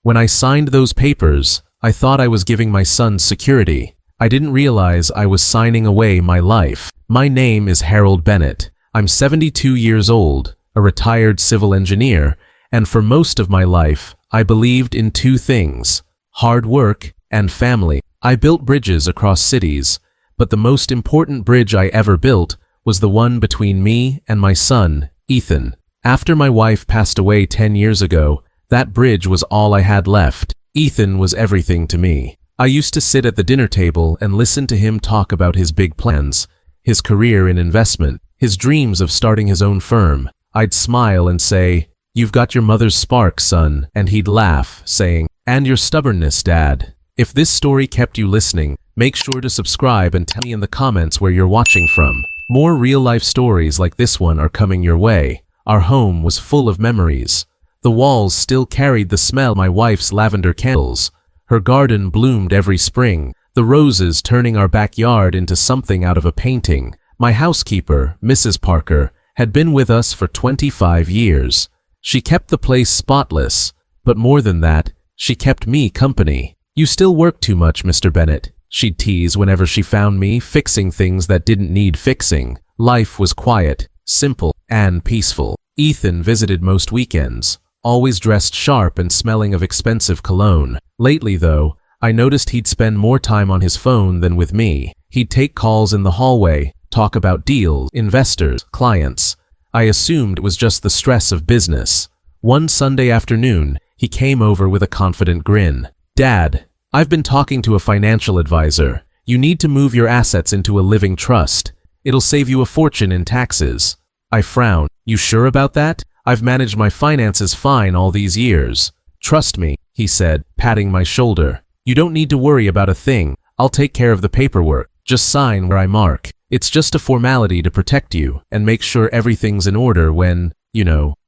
When I signed those papers, I thought I was giving my son security. I didn't realize I was signing away my life. My name is Harold Bennett. I'm 72 years old, a retired civil engineer, and for most of my life, I believed in two things: hard work and family. I built bridges across cities, but the most important bridge I ever built was the one between me and my son, Ethan. After my wife passed away 10 years ago, that bridge was all I had left. Ethan was everything to me. I used to sit at the dinner table and listen to him talk about his big plans, his career in investment, his dreams of starting his own firm. I'd smile and say, "You've got your mother's spark, son," and he'd laugh, saying, "And your stubbornness, Dad." If this story kept you listening, make sure to subscribe and tell me in the comments where you're watching from. More real-life stories like this one are coming your way. Our home was full of memories. The walls still carried the smell of my wife's lavender candles. Her garden bloomed every spring, the roses turning our backyard into something out of a painting. My housekeeper, Mrs. Parker, had been with us for 25 years. She kept the place spotless, but more than that, she kept me company. "You still work too much, Mr. Bennett," she'd tease whenever she found me fixing things that didn't need fixing. Life was quiet, simple, and peaceful. Ethan visited most weekends, always dressed sharp and smelling of expensive cologne. Lately, though, I noticed he'd spend more time on his phone than with me. He'd take calls in the hallway, talk about deals, investors, clients. I assumed it was just the stress of business. One Sunday afternoon, he came over with a confident grin. "Dad, I've been talking to a financial advisor. You need to move your assets into a living trust. It'll save you a fortune in taxes." I frowned. "You sure about that? I've managed my finances fine all these years." "Trust me," he said, patting my shoulder. "You don't need to worry about a thing. I'll take care of the paperwork. Just sign where I mark. It's just a formality to protect you and make sure everything's in order when,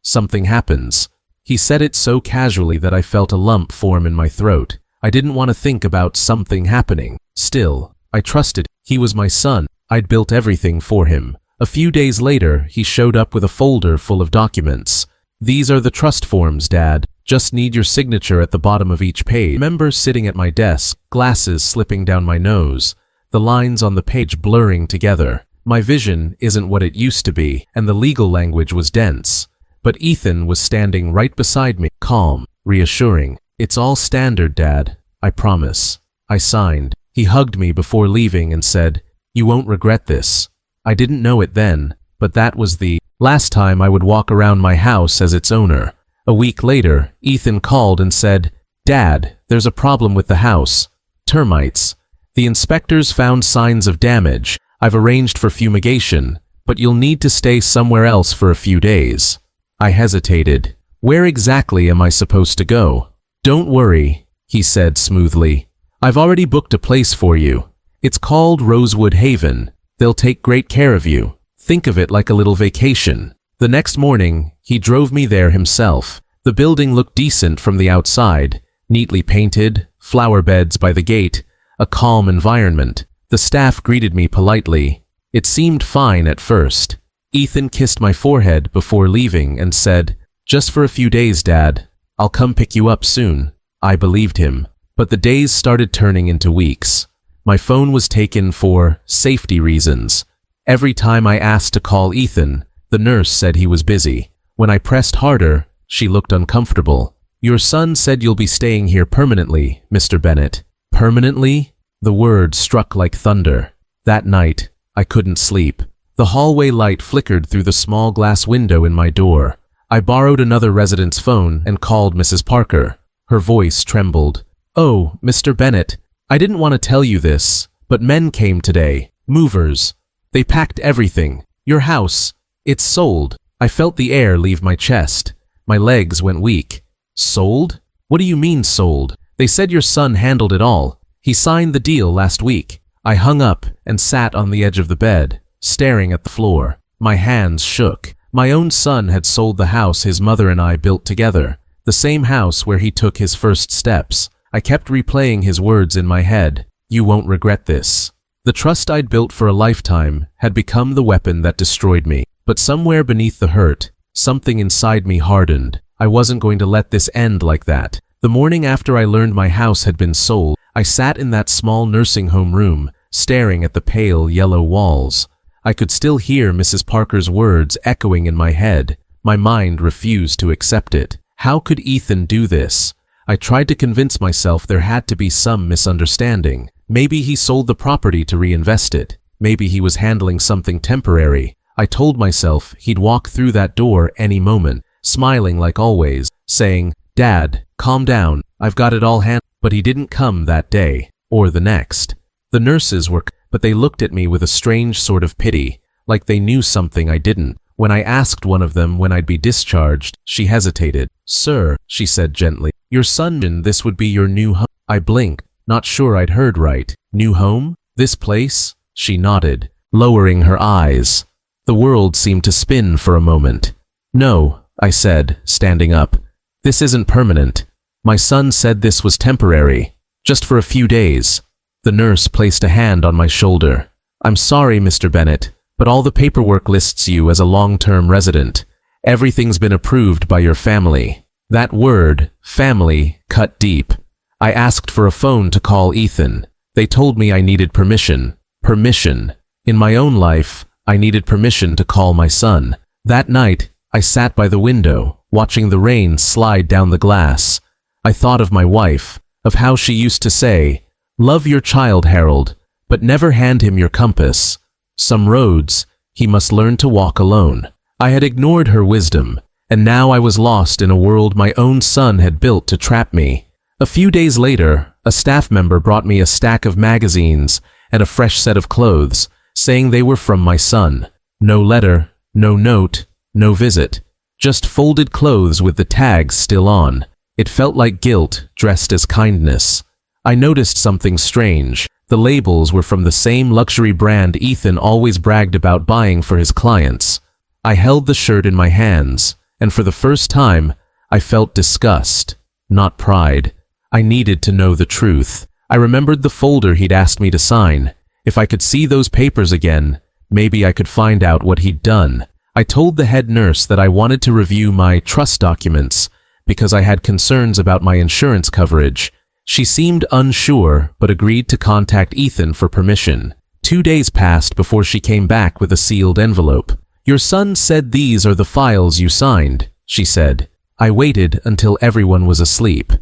something happens." He said it so casually that I felt a lump form in my throat. I didn't want to think about something happening. Still, I trusted. He was my son. I'd built everything for him. A few days later, he showed up with a folder full of documents. "These are the trust forms, Dad. Just need your signature at the bottom of each page." I remember sitting at my desk, glasses slipping down my nose, the lines on the page blurring together. My vision isn't what it used to be, and the legal language was dense. But Ethan was standing right beside me, calm, reassuring. "It's all standard, Dad. I promise." I signed. He hugged me before leaving and said, "You won't regret this." I didn't know it then, but that was the last time I would walk around my house as its owner. A week later, Ethan called and said, "Dad, there's a problem with the house. Termites. The inspectors found signs of damage. I've arranged for fumigation, but you'll need to stay somewhere else for a few days." I hesitated. "Where exactly am I supposed to go?" "Don't worry," he said smoothly. "I've already booked a place for you. It's called Rosewood Haven. They'll take great care of you. Think of it like a little vacation." The next morning, he drove me there himself. The building looked decent from the outside, neatly painted, flower beds by the gate, a calm environment. The staff greeted me politely. It seemed fine at first. Ethan kissed my forehead before leaving and said, "Just for a few days, Dad. I'll come pick you up soon." I believed him. But the days started turning into weeks. My phone was taken for safety reasons. Every time I asked to call Ethan, the nurse said he was busy. When I pressed harder, she looked uncomfortable. "Your son said you'll be staying here permanently, Mr. Bennett." Permanently? The word struck like thunder. That night, I couldn't sleep. The hallway light flickered through the small glass window in my door. I borrowed another resident's phone and called Mrs. Parker. Her voice trembled. "Oh, Mr. Bennett, I didn't want to tell you this, but men came today. Movers. They packed everything. Your house. It's sold." I felt the air leave my chest. My legs went weak. "Sold? What do you mean sold? They said your son handled it all. He signed the deal last week." I hung up and sat on the edge of the bed, staring at the floor. My hands shook. My own son had sold the house his mother and I built together, the same house where he took his first steps. I kept replaying his words in my head. "You won't regret this." The trust I'd built for a lifetime had become the weapon that destroyed me. But somewhere beneath the hurt, something inside me hardened. I wasn't going to let this end like that. The morning after I learned my house had been sold, I sat in that small nursing home room, staring at the pale yellow walls. I could still hear Mrs. Parker's words echoing in my head. My mind refused to accept it. How could Ethan do this? I tried to convince myself there had to be some misunderstanding. Maybe he sold the property to reinvest it. Maybe he was handling something temporary. I told myself he'd walk through that door any moment, smiling like always, saying, "Dad, calm down, I've got it all handled." But he didn't come that day, or the next. The nurses were, but they looked at me with a strange sort of pity, like they knew something I didn't. When I asked one of them when I'd be discharged, she hesitated. "Sir," she said gently, "your son and this would be your new home." I blinked, not sure I'd heard right. New home? This place? She nodded, lowering her eyes. The world seemed to spin for a moment. "No," I said, standing up. "This isn't permanent. My son said this was temporary, just for a few days." The nurse placed a hand on my shoulder. "I'm sorry, Mr. Bennett, but all the paperwork lists you as a long-term resident. Everything's been approved by your family." That word, family, cut deep. I asked for a phone to call Ethan. They told me I needed permission. Permission. In my own life, I needed permission to call my son. That night, I sat by the window, watching the rain slide down the glass. I thought of my wife, of how she used to say, "Love your child, Harold, but never hand him your compass. Some roads, he must learn to walk alone." I had ignored her wisdom, and now I was lost in a world my own son had built to trap me. A few days later, a staff member brought me a stack of magazines and a fresh set of clothes, saying they were from my son. No letter, no note, no visit. Just folded clothes with the tags still on. It felt like guilt dressed as kindness. I noticed something strange. The labels were from the same luxury brand Ethan always bragged about buying for his clients. I held the shirt in my hands, and for the first time, I felt disgust, not pride. I needed to know the truth. I remembered the folder he'd asked me to sign. If I could see those papers again, maybe I could find out what he'd done. I told the head nurse that I wanted to review my trust documents because I had concerns about my insurance coverage. She seemed unsure, but agreed to contact Ethan for permission. 2 days passed before she came back with a sealed envelope. "Your son said these are the files you signed," she said. I waited until everyone was asleep.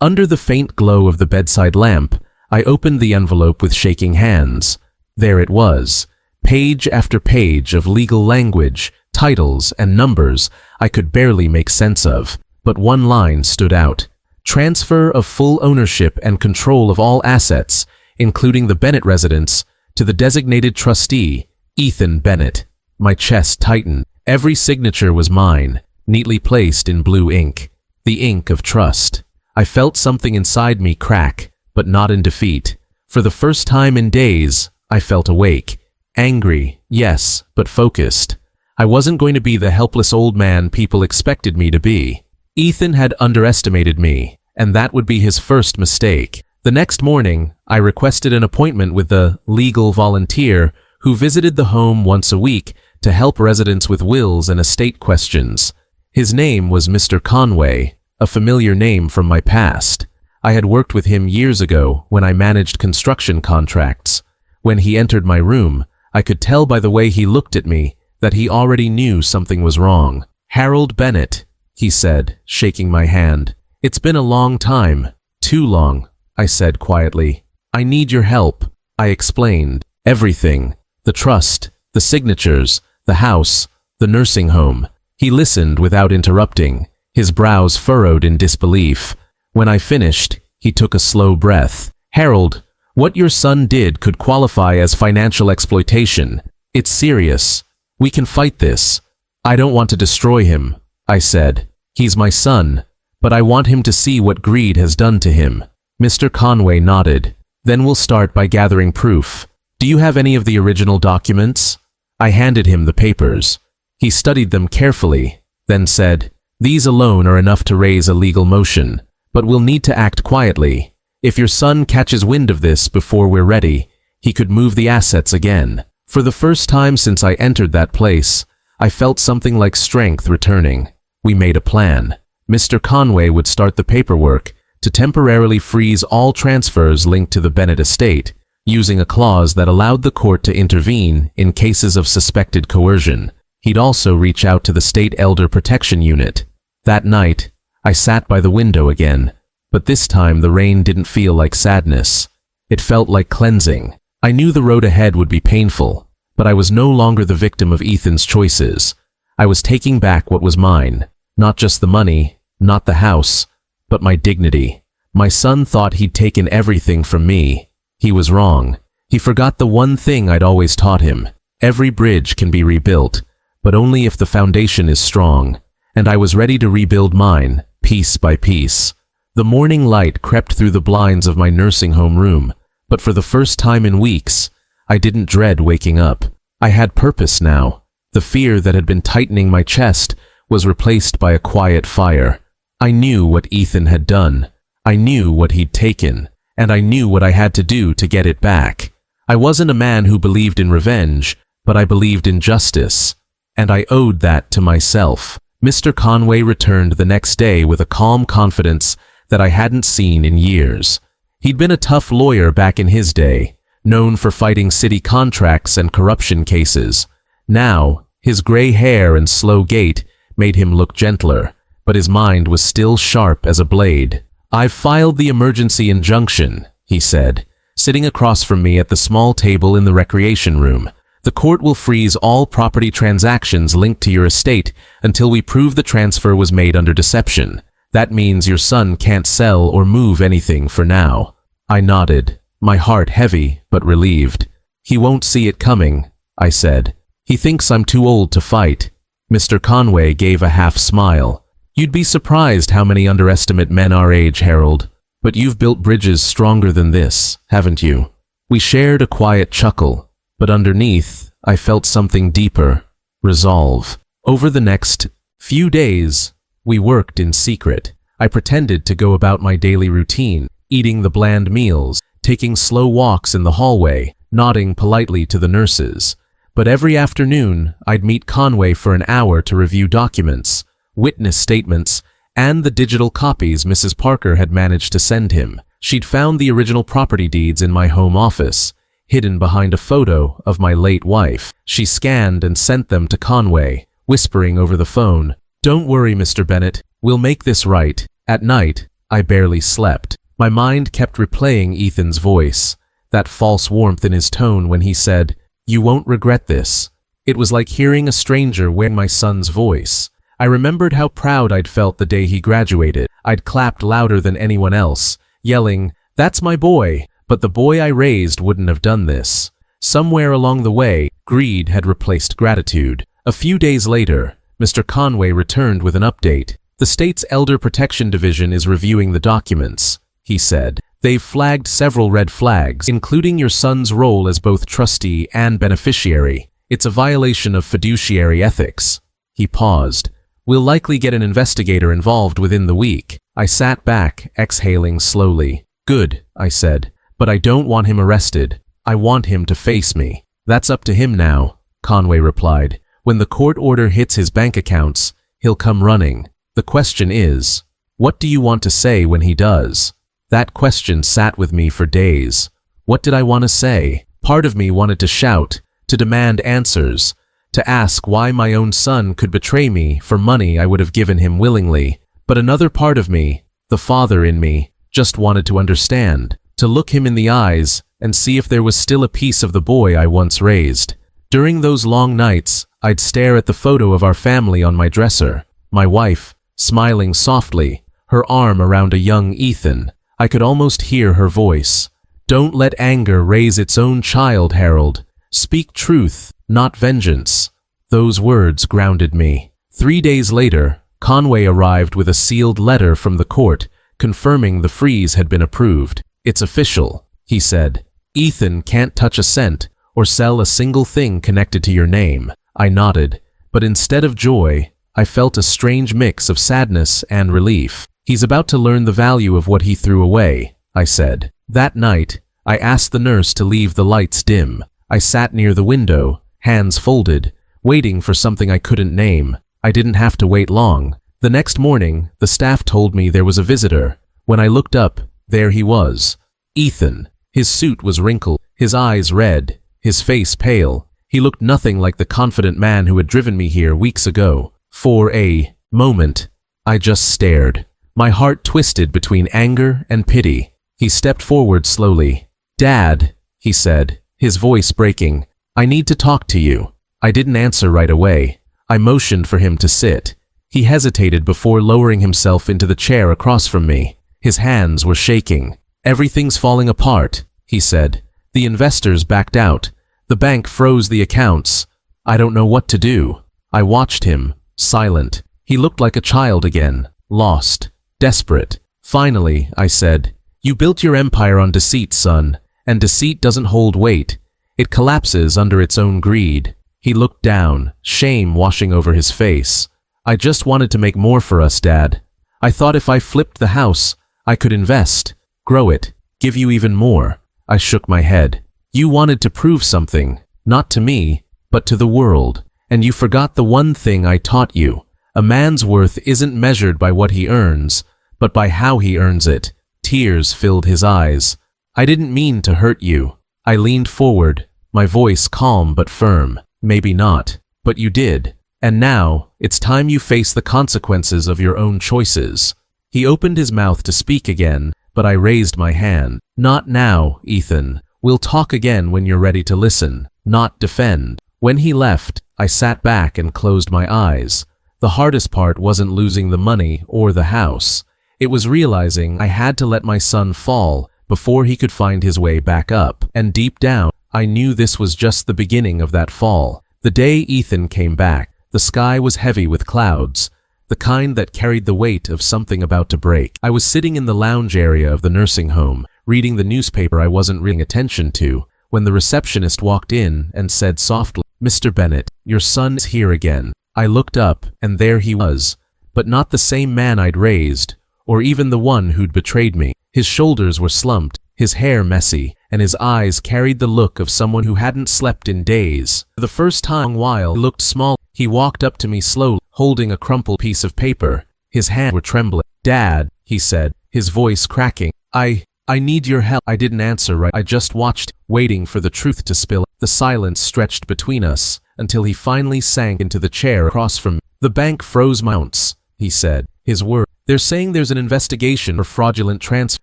Under the faint glow of the bedside lamp, I opened the envelope with shaking hands. There it was, page after page of legal language, titles, and numbers I could barely make sense of. But one line stood out. Transfer of full ownership and control of all assets, including the Bennett residence, to the designated trustee, Ethan Bennett. My chest tightened. Every signature was mine, neatly placed in blue ink. The ink of trust. I felt something inside me crack, but not in defeat. For the first time in days, I felt awake. Angry, yes, but focused. I wasn't going to be the helpless old man people expected me to be. Ethan had underestimated me, and that would be his first mistake. The next morning, I requested an appointment with the legal volunteer who visited the home once a week to help residents with wills and estate questions. His name was Mr. Conway, a familiar name from my past. I had worked with him years ago when I managed construction contracts. When he entered my room, I could tell by the way he looked at me that he already knew something was wrong. "Harold Bennett," he said, shaking my hand. "It's been a long time. Too long," I said quietly. "I need your help." I explained everything. The trust, the signatures, the house, the nursing home. He listened without interrupting, his brows furrowed in disbelief. When I finished, he took a slow breath. "Harold, what your son did could qualify as financial exploitation. It's serious. We can fight this. I don't want to destroy him," I said. "He's my son, but I want him to see what greed has done to him." Mr. Conway nodded. "Then we'll start by gathering proof. Do you have any of the original documents?" I handed him the papers. He studied them carefully, then said, "These alone are enough to raise a legal motion, but we'll need to act quietly. If your son catches wind of this before we're ready, he could move the assets again." For the first time since I entered that place, I felt something like strength returning. We made a plan. Mr. Conway would start the paperwork, to temporarily freeze all transfers linked to the Bennett estate, using a clause that allowed the court to intervene in cases of suspected coercion. He'd also reach out to the State Elder Protection Unit. That night, I sat by the window again, but this time the rain didn't feel like sadness. It felt like cleansing. I knew the road ahead would be painful, but I was no longer the victim of Ethan's choices. I was taking back what was mine, not just the money, not the house, but my dignity. My son thought he'd taken everything from me. He was wrong. He forgot the one thing I'd always taught him. Every bridge can be rebuilt, but only if the foundation is strong. And I was ready to rebuild mine, piece by piece. The morning light crept through the blinds of my nursing home room, but for the first time in weeks, I didn't dread waking up. I had purpose now. The fear that had been tightening my chest was replaced by a quiet fire. I knew what Ethan had done. I knew what he'd taken. And I knew what I had to do to get it back. I wasn't a man who believed in revenge, but I believed in justice. And I owed that to myself. Mr. Conway returned the next day with a calm confidence that I hadn't seen in years. He'd been a tough lawyer back in his day, known for fighting city contracts and corruption cases. Now, his gray hair and slow gait made him look gentler, but his mind was still sharp as a blade. "I've filed the emergency injunction," he said, sitting across from me at the small table in the recreation room. "The court will freeze all property transactions linked to your estate until we prove the transfer was made under deception. That means your son can't sell or move anything for now." I nodded, my heart heavy but relieved. "He won't see it coming," I said. "He thinks I'm too old to fight." Mr. Conway gave a half smile. "You'd be surprised how many underestimate men our age, Harold. But you've built bridges stronger than this, haven't you?" We shared a quiet chuckle, but underneath, I felt something deeper: resolve. Over the next few days, we worked in secret. I pretended to go about my daily routine, eating the bland meals, taking slow walks in the hallway, nodding politely to the nurses. But every afternoon, I'd meet Conway for an hour to review documents, witness statements, and the digital copies Mrs. Parker had managed to send him. She'd found the original property deeds in my home office, hidden behind a photo of my late wife. She scanned and sent them to Conway, whispering over the phone, "Don't worry, Mr. Bennett, we'll make this right." At night, I barely slept. My mind kept replaying Ethan's voice, that false warmth in his tone when he said, "You won't regret this." It was like hearing a stranger wearing my son's voice. I remembered how proud I'd felt the day he graduated. I'd clapped louder than anyone else, yelling, "That's my boy!" But the boy I raised wouldn't have done this. Somewhere along the way, greed had replaced gratitude. A few days later, Mr. Conway returned with an update. "The state's Elder Protection Division is reviewing the documents," he said. "They've flagged several red flags, including your son's role as both trustee and beneficiary. It's a violation of fiduciary ethics." He paused. "We'll likely get an investigator involved within the week." I sat back, exhaling slowly. "Good," I said, "but I don't want him arrested. I want him to face me." "That's up to him now," Conway replied. "When the court order hits his bank accounts, he'll come running. The question is, what do you want to say when he does?" That question sat with me for days. What did I want to say? Part of me wanted to shout, to demand answers, to ask why my own son could betray me for money I would have given him willingly. But another part of me, the father in me, just wanted to understand, to look him in the eyes and see if there was still a piece of the boy I once raised. During those long nights, I'd stare at the photo of our family on my dresser, my wife, smiling softly, her arm around a young Ethan. I could almost hear her voice. "Don't let anger raise its own child, Harold. Speak truth, not vengeance." Those words grounded me. 3 days later, Conway arrived with a sealed letter from the court confirming the freeze had been approved. "It's official," he said. "Ethan can't touch a cent or sell a single thing connected to your name." I nodded, but instead of joy, I felt a strange mix of sadness and relief. "He's about to learn the value of what he threw away," I said. That night, I asked the nurse to leave the lights dim. I sat near the window, hands folded, waiting for something I couldn't name. I didn't have to wait long. The next morning, the staff told me there was a visitor, When I looked up, there he was. Ethan. His suit was wrinkled, his eyes red, his face pale. He looked nothing like the confident man who had driven me here weeks ago. For a moment, I just stared. My heart twisted between anger and pity. He stepped forward slowly. "Dad," he said, his voice breaking, "I need to talk to you." I didn't answer right away. I motioned for him to sit. He hesitated before lowering himself into the chair across from me. His hands were shaking. "Everything's falling apart," he said. "The investors backed out. The bank froze the accounts. I don't know what to do." I watched him, silent. He looked like a child again, lost, desperate. "Finally," I said, "you built your empire on deceit, son, and deceit doesn't hold weight. It collapses under its own greed." He looked down, shame washing over his face. "I just wanted to make more for us, Dad. I thought if I flipped the house, I could invest, grow it, give you even more." I shook my head. "You wanted to prove something, not to me, but to the world. And you forgot the one thing I taught you. A man's worth isn't measured by what he earns, but by how he earns it." Tears filled his eyes. "I didn't mean to hurt you." I leaned forward, my voice calm but firm. "Maybe not, but you did. And now, it's time you face the consequences of your own choices." He opened his mouth to speak again, but I raised my hand. "Not now, Ethan. We'll talk again when you're ready to listen, not defend." When he left, I sat back and closed my eyes. The hardest part wasn't losing the money or the house. It was realizing I had to let my son fall before he could find his way back up. And deep down, I knew this was just the beginning of that fall. The day Ethan came back, the sky was heavy with clouds, the kind that carried the weight of something about to break. I was sitting in the lounge area of the nursing home, reading the newspaper I wasn't paying attention to, when the receptionist walked in and said softly, "Mr. Bennett, your son is here again." I looked up, and there he was, but not the same man I'd raised, or even the one who'd betrayed me. His shoulders were slumped, his hair messy, and his eyes carried the look of someone who hadn't slept in days. For the first time in a while, he looked small. He walked up to me slowly, holding a crumpled piece of paper. His hands were trembling. "Dad," he said, his voice cracking. I need your help." I didn't answer right. I just watched, waiting for the truth to spill. The silence stretched between us, until he finally sank into the chair across from me. "The bank froze my accounts," he said, his words. "They're saying there's an investigation for fraudulent transfer.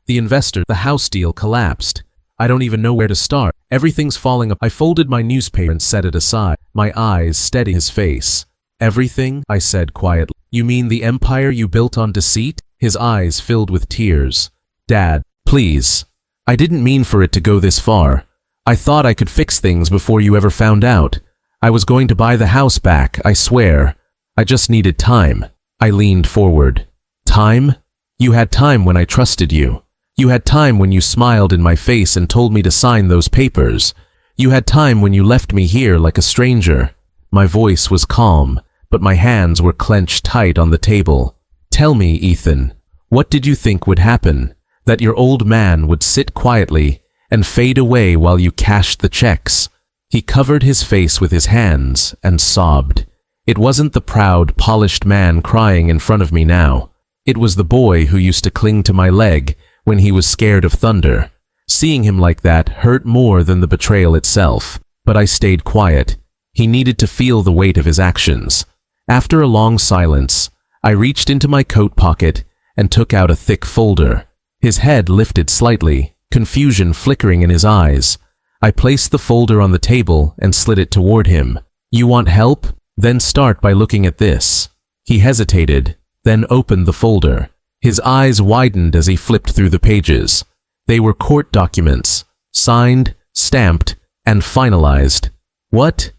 The investor, the house deal collapsed. I don't even know where to start. Everything's falling apart." I folded my newspaper and set it aside, my eyes steady his face. "Everything?" I said quietly. "You mean the empire you built on deceit?" His eyes filled with tears. "Dad, please. I didn't mean for it to go this far. I thought I could fix things before you ever found out. I was going to buy the house back, I swear. I just needed time." I leaned forward. "Time? You had time when I trusted you. You had time when you smiled in my face and told me to sign those papers. You had time when you left me here like a stranger." My voice was calm, but my hands were clenched tight on the table. "Tell me, Ethan, what did you think would happen? That your old man would sit quietly and fade away while you cashed the checks?" He covered his face with his hands and sobbed. It wasn't the proud, polished man crying in front of me now. It was the boy who used to cling to my leg when he was scared of thunder. Seeing him like that hurt more than the betrayal itself, but I stayed quiet. He needed to feel the weight of his actions. After a long silence, I reached into my coat pocket and took out a thick folder. His head lifted slightly, confusion flickering in his eyes. I placed the folder on the table and slid it toward him. "You want help? Then start by looking at this." He hesitated, then opened the folder. His eyes widened as he flipped through the pages. They were court documents, signed, stamped, and finalized. What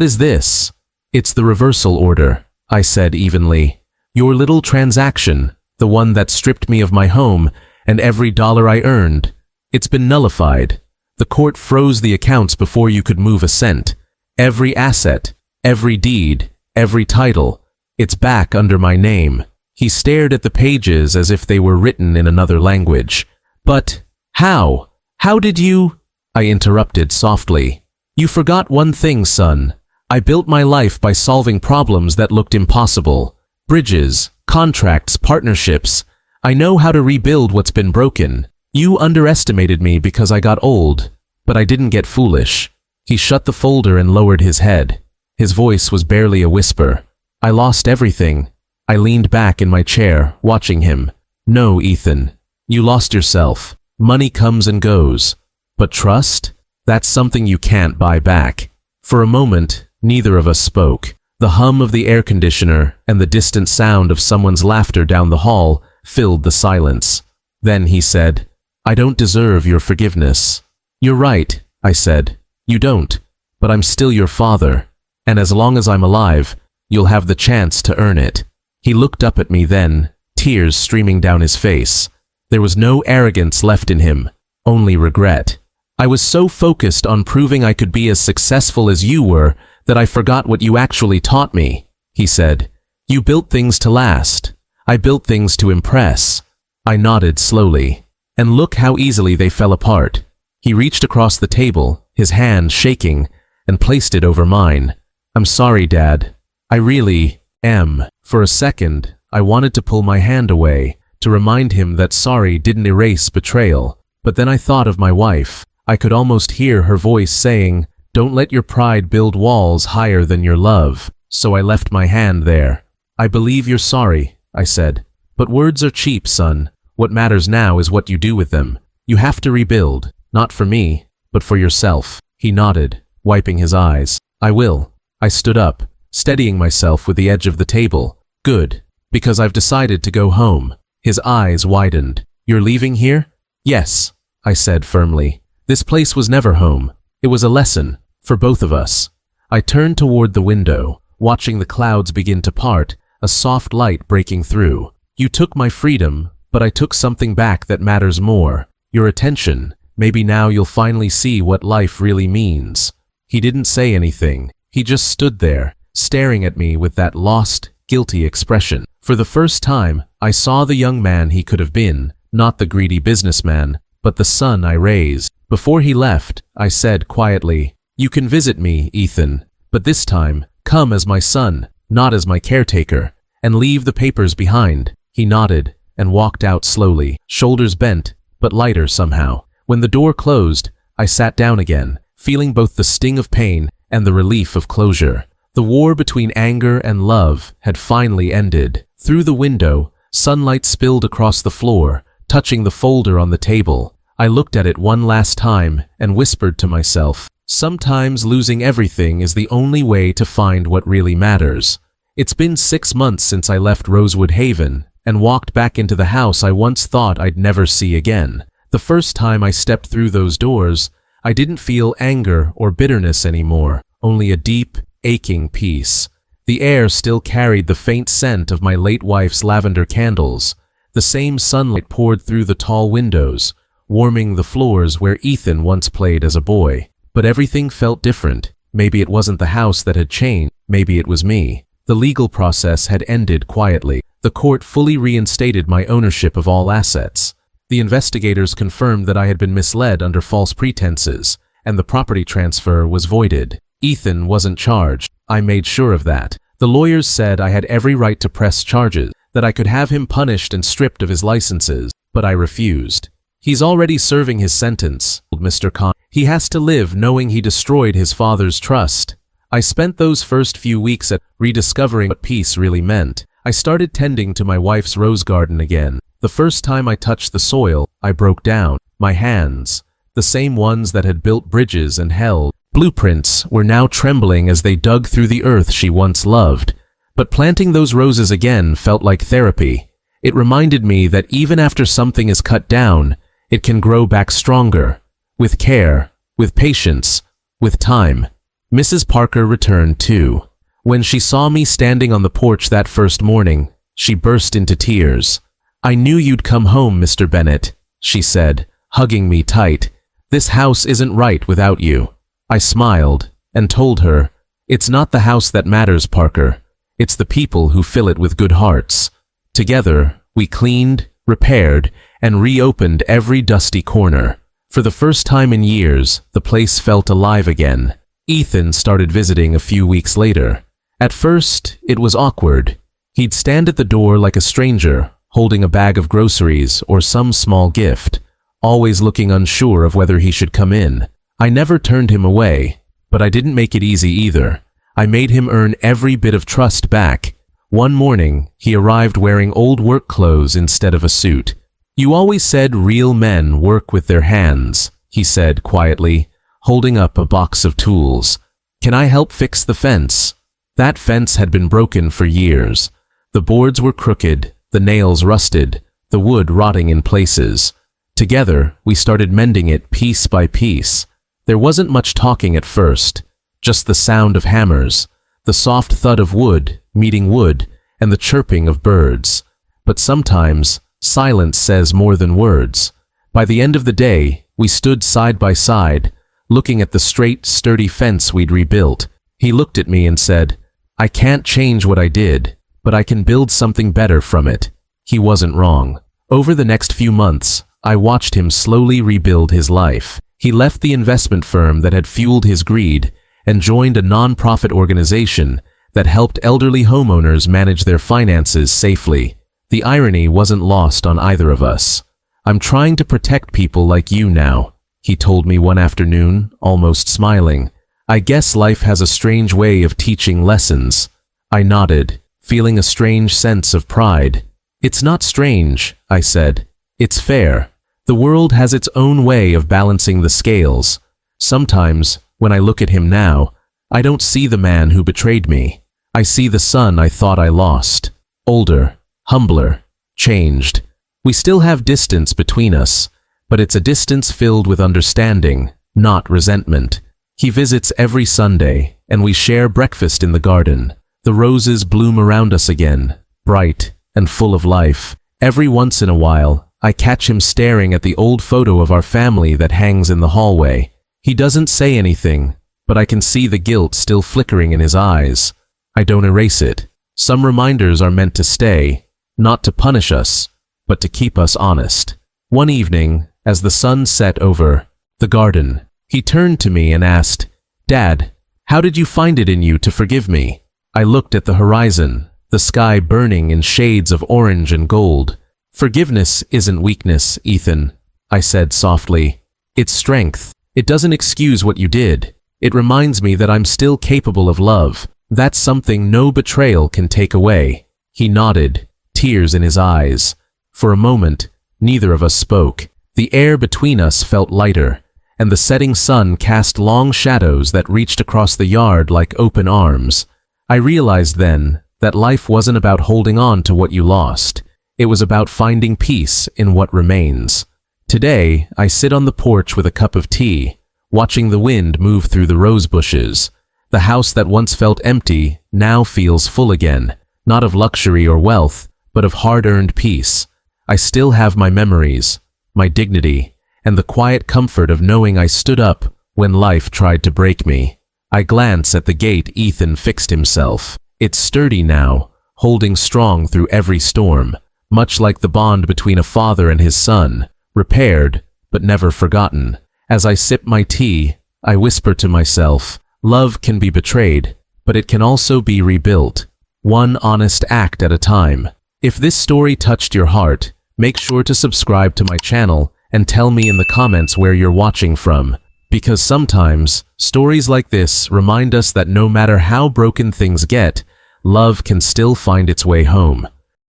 is this?" "It's the reversal order," I said evenly. "Your little transaction, the one that stripped me of my home and every dollar I earned. It's been nullified. The court froze the accounts before you could move a cent. Every asset, every deed, every title, it's back under my name." He stared at the pages as if they were written in another language. "But how? How did you?" I interrupted softly. "You forgot one thing, son. I built my life by solving problems that looked impossible. Bridges, contracts, partnerships. I know how to rebuild what's been broken. You underestimated me because I got old, but I didn't get foolish." He shut the folder and lowered his head. His voice was barely a whisper. "I lost everything." I leaned back in my chair, watching him. "No, Ethan. You lost yourself. Money comes and goes. But trust? That's something you can't buy back." For a moment, neither of us spoke. The hum of the air conditioner and the distant sound of someone's laughter down the hall filled the silence. Then he said, "I don't deserve your forgiveness." "You're right," I said. "You don't. But I'm still your father. And as long as I'm alive, you'll have the chance to earn it." He looked up at me then, tears streaming down his face. There was no arrogance left in him, only regret. "I was so focused on proving I could be as successful as you were that I forgot what you actually taught me," he said. "You built things to last. I built things to impress." I nodded slowly. "And look how easily they fell apart." He reached across the table, his hand shaking, and placed it over mine. "I'm sorry, Dad. I really am." For a second, I wanted to pull my hand away, to remind him that sorry didn't erase betrayal. But then I thought of my wife. I could almost hear her voice saying, "Don't let your pride build walls higher than your love." So I left my hand there. "I believe you're sorry," I said. "But words are cheap, son. What matters now is what you do with them. You have to rebuild, not for me, but for yourself." He nodded, wiping his eyes. "I will." I stood up, steadying myself with the edge of the table. "Good, because I've decided to go home." His eyes widened. "You're leaving here?" "Yes," I said firmly. This place was never home. It was a lesson, for both of us. I turned toward the window, watching the clouds begin to part, a soft light breaking through. "You took my freedom, but I took something back that matters more. Your attention. Maybe now you'll finally see what life really means." He didn't say anything. He just stood there, staring at me with that lost, guilty expression. For the first time, I saw the young man he could have been, not the greedy businessman, but the son I raised. Before he left, I said quietly, "You can visit me, Ethan, but this time, come as my son, not as my caretaker, and leave the papers behind." He nodded and walked out slowly, shoulders bent, but lighter somehow. When the door closed, I sat down again, feeling both the sting of pain and the relief of closure. The war between anger and love had finally ended. Through the window, sunlight spilled across the floor, touching the folder on the table. I looked at it one last time and whispered to myself, sometimes losing everything is the only way to find what really matters. It's been 6 months since I left Rosewood Haven and walked back into the house I once thought I'd never see again. The first time I stepped through those doors, I didn't feel anger or bitterness anymore, only a deep, aching peace. The air still carried the faint scent of my late wife's lavender candles. The same sunlight poured through the tall windows, warming the floors where Ethan once played as a boy. But everything felt different. Maybe it wasn't the house that had changed, maybe it was me. The legal process had ended quietly. The court fully reinstated my ownership of all assets. The investigators confirmed that I had been misled under false pretenses, and the property transfer was voided. Ethan wasn't charged. I made sure of that. The lawyers said I had every right to press charges, that I could have him punished and stripped of his licenses, but I refused. "He's already serving his sentence," told Mr. Khan. "He has to live knowing he destroyed his father's trust." I spent those first few weeks at rediscovering what peace really meant. I started tending to my wife's rose garden again. The first time I touched the soil, I broke down. My hands, the same ones that had built bridges and held blueprints, were now trembling as they dug through the earth she once loved. But planting those roses again felt like therapy. It reminded me that even after something is cut down, it can grow back stronger. With care, with patience, with time. Mrs. Parker returned too. When she saw me standing on the porch that first morning, she burst into tears. "I knew you'd come home, Mr. Bennett," she said, hugging me tight. "This house isn't right without you." I smiled and told her, "It's not the house that matters, Parker. It's the people who fill it with good hearts." Together, we cleaned, repaired, and reopened every dusty corner. For the first time in years, the place felt alive again. Ethan started visiting a few weeks later. At first, it was awkward. He'd stand at the door like a stranger, holding a bag of groceries or some small gift, always looking unsure of whether he should come in. I never turned him away, but I didn't make it easy either. I made him earn every bit of trust back. One morning, he arrived wearing old work clothes instead of a suit. "You always said real men work with their hands," he said quietly, holding up a box of tools. "Can I help fix the fence?" That fence had been broken for years. The boards were crooked, the nails rusted, the wood rotting in places. Together, we started mending it piece by piece. There wasn't much talking at first, just the sound of hammers, the soft thud of wood meeting wood, and the chirping of birds. But sometimes, silence says more than words. By the end of the day, we stood side by side, looking at the straight, sturdy fence we'd rebuilt. He looked at me and said, "I can't change what I did, but I can build something better from it." He wasn't wrong. Over the next few months, I watched him slowly rebuild his life. He left the investment firm that had fueled his greed and joined a non-profit organization that helped elderly homeowners manage their finances safely. The irony wasn't lost on either of us. "I'm trying to protect people like you now," he told me one afternoon, almost smiling. "I guess life has a strange way of teaching lessons." I nodded, feeling a strange sense of pride. "It's not strange," I said. "It's fair. The world has its own way of balancing the scales. Sometimes, when I look at him now, I don't see the man who betrayed me. I see the son I thought I lost. Older, humbler, changed. We still have distance between us, but it's a distance filled with understanding, not resentment. He visits every Sunday, and we share breakfast in the garden. The roses bloom around us again, bright and full of life. Every once in a while, I catch him staring at the old photo of our family that hangs in the hallway. He doesn't say anything, but I can see the guilt still flickering in his eyes. I don't erase it. Some reminders are meant to stay, not to punish us, but to keep us honest. One evening, as the sun set over the garden, he turned to me and asked, "Dad, how did you find it in you to forgive me?" I looked at the horizon, the sky burning in shades of orange and gold. "Forgiveness isn't weakness, Ethan," I said softly. "It's strength. It doesn't excuse what you did. It reminds me that I'm still capable of love. That's something no betrayal can take away." He nodded, tears in his eyes. For a moment, neither of us spoke. The air between us felt lighter, and the setting sun cast long shadows that reached across the yard like open arms. I realized then that life wasn't about holding on to what you lost. It was about finding peace in what remains. Today, I sit on the porch with a cup of tea, watching the wind move through the rose bushes. The house that once felt empty now feels full again, not of luxury or wealth, but of hard-earned peace. I still have my memories, my dignity, and the quiet comfort of knowing I stood up when life tried to break me. I glance at the gate Ethan fixed himself. It's sturdy now, holding strong through every storm, much like the bond between a father and his son, repaired but never forgotten. As I sip my tea, I whisper to myself, love can be betrayed, but it can also be rebuilt, one honest act at a time. If this story touched your heart, make sure to subscribe to my channel and tell me in the comments where you're watching from, because sometimes stories like this remind us that no matter how broken things get, love can still find its way home.